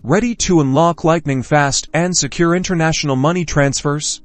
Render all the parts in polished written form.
Ready to unlock lightning-fast and secure international money transfers?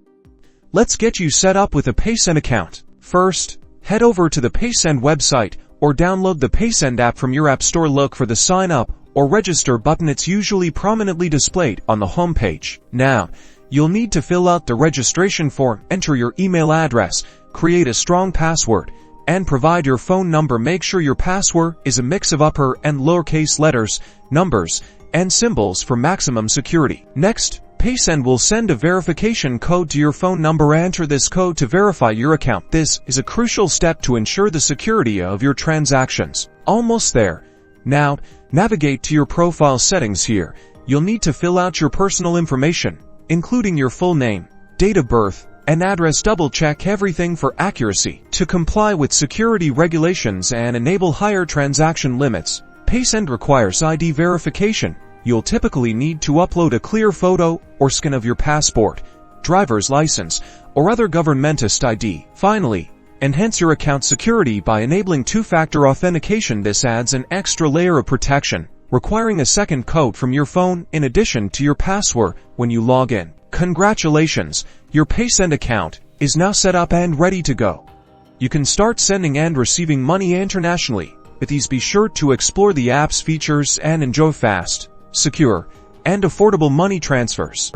Let's get you set up with a Paysend account. First, head over to the Paysend website or download the Paysend app from your app store. Look for the Sign Up or Register button. It's usually prominently displayed on the home page. Now, you'll need to fill out the registration form, enter your email address, create a strong password, and provide your phone number. Make sure your password is a mix of upper and lowercase letters, numbers, and symbols for maximum security. Next, Paysend will send a verification code to your phone number. Enter this code to verify your account. This is a crucial step to ensure the security of your transactions. Almost there. Now, navigate to your profile settings. Here, you'll need to fill out your personal information, including your full name, date of birth, and address. Double-check everything for accuracy. To comply with security regulations and enable higher transaction limits, Paysend requires ID verification. You'll typically need to upload a clear photo or scan of your passport, driver's license, or other government ID. Finally, enhance your account security by enabling two-factor authentication. This adds an extra layer of protection, requiring a second code from your phone in addition to your password when you log in. Congratulations, your Paysend account is now set up and ready to go. You can start sending and receiving money internationally. With these, be sure to explore the app's features and enjoy fast, secure, and affordable money transfers.